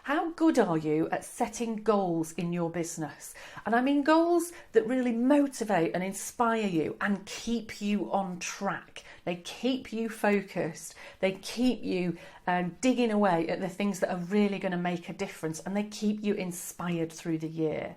how good are you at setting goals in your business? And I mean goals that really motivate and inspire you and keep you on track. They keep you focused. They keep you digging away at the things that are really going to make a difference, and they keep you inspired through the year.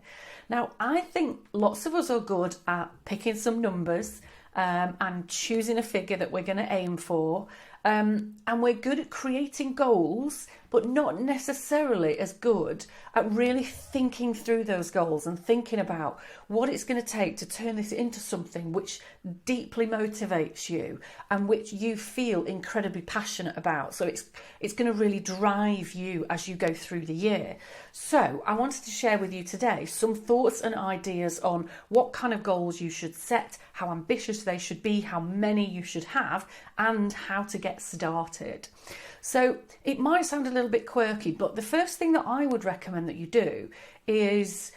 Now, I think lots of us are good at picking some numbers and choosing a figure that we're going to aim for. And we're good at creating goals, but not necessarily as good at really thinking through those goals and thinking about what it's going to take to turn this into something which deeply motivates you and which you feel incredibly passionate about. So it's going to really drive you as you go through the year. So I wanted to share with you today some thoughts and ideas on what kind of goals you should set, how ambitious they should be, how many you should have, and how to get started. So it might sound a little bit quirky, but the first thing that I would recommend that you do is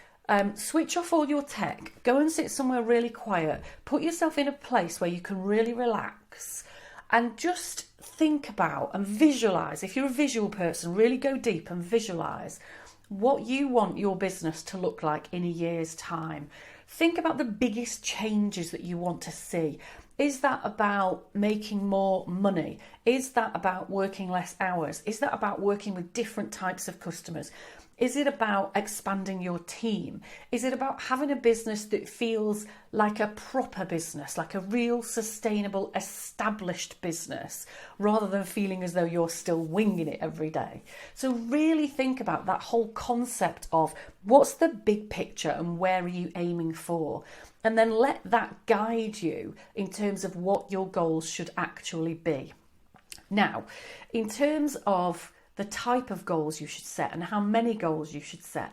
switch off all your tech, go and sit somewhere really quiet, put yourself in a place where you can really relax and just think about and visualize. If you're a visual person, really go deep and visualize what you want your business to look like in a year's time. Think about the biggest changes that you want to see. Is that about making more money? Is that about working less hours? Is that about working with different types of customers? Is it about expanding your team? Is it about having a business that feels like a proper business, like a real sustainable, established business, rather than feeling as though you're still winging it every day? So really think about that whole concept of what's the big picture and where are you aiming for? And then let that guide you in terms of what your goals should actually be. Now, in terms of the type of goals you should set and how many goals you should set,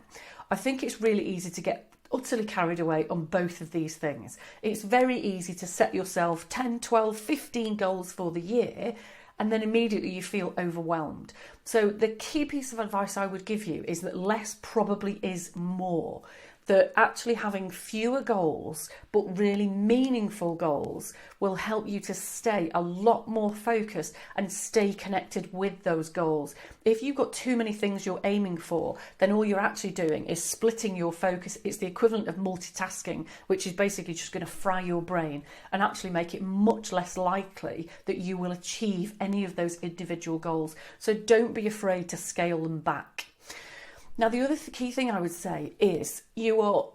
I think it's really easy to get utterly carried away on both of these things. It's very easy to set yourself 10, 12, 15 goals for the year, and then immediately you feel overwhelmed. So the key piece of advice I would give you is that less probably is more. That actually having fewer goals, but really meaningful goals, will help you to stay a lot more focused and stay connected with those goals. If you've got too many things you're aiming for, then all you're actually doing is splitting your focus. It's the equivalent of multitasking, which is basically just going to fry your brain and actually make it much less likely that you will achieve any of those individual goals. So don't be afraid to scale them back. Now, the other key thing I would say is you are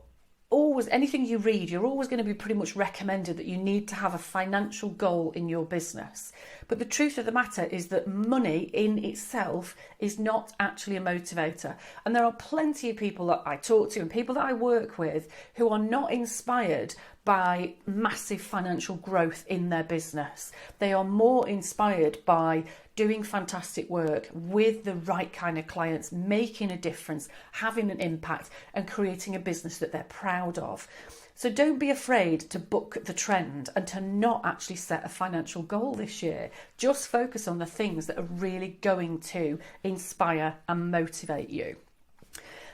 always, anything you read, you're always going to be pretty much recommended that you need to have a financial goal in your business. But the truth of the matter is that money in itself is not actually a motivator. And there are plenty of people that I talk to and people that I work with who are not inspired by massive financial growth in their business. They are more inspired by doing fantastic work with the right kind of clients, making a difference, having an impact, and creating a business that they're proud of. So don't be afraid to buck the trend and to not actually set a financial goal this year. Just focus on the things that are really going to inspire and motivate you.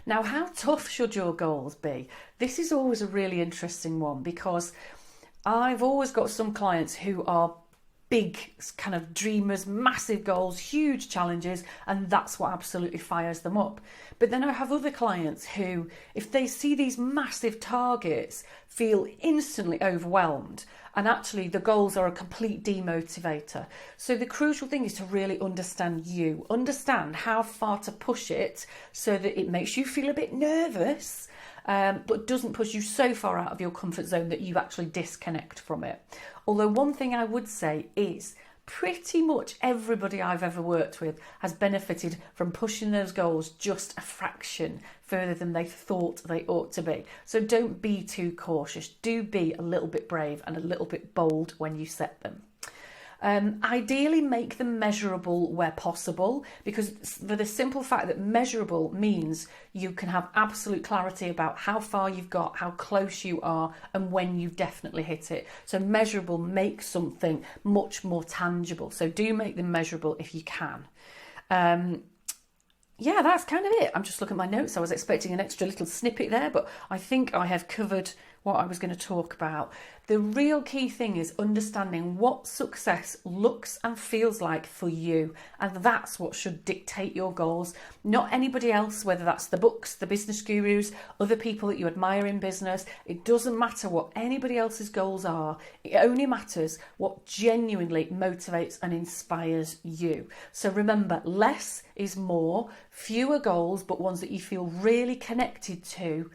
Now, how tough should your goals be? This is always a really interesting one, because I've always got some clients who are big kind of dreamers, massive goals, huge challenges, and that's what absolutely fires them up. But then I have other clients who, if they see these massive targets, feel instantly overwhelmed, and actually the goals are a complete demotivator. So the crucial thing is to really understand you, understand how far to push it so that it makes you feel a bit nervous, but doesn't push you so far out of your comfort zone that you actually disconnect from it. Although one thing I would say is pretty much everybody I've ever worked with has benefited from pushing those goals just a fraction further than they thought they ought to be. So don't be too cautious. Do be a little bit brave and a little bit bold when you set them. Ideally make them measurable where possible, because for the simple fact that measurable means you can have absolute clarity about how far you've got, how close you are, and when you definitely hit it. So measurable makes something much more tangible. So do make them measurable if you can. Yeah, that's kind of it. I'm just looking at my notes. I was expecting an extra little snippet there, but I think I have covered what I was going to talk about. The real key thing is understanding what success looks and feels like for you. And that's what should dictate your goals, not anybody else, whether that's the books, the business gurus, other people that you admire in business. It doesn't matter what anybody else's goals are. It only matters what genuinely motivates and inspires you. So remember, less is more, fewer goals, but ones that you feel really connected to.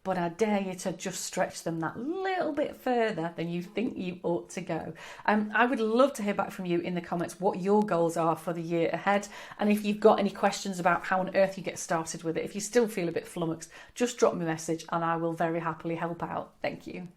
But I dare you to just stretch them that little bit further than you think you ought to go. I would love to hear back from you in the comments what your goals are for the year ahead. And if you've got any questions about how on earth you get started with it, if you still feel a bit flummoxed, just drop me a message and I will very happily help out. Thank you.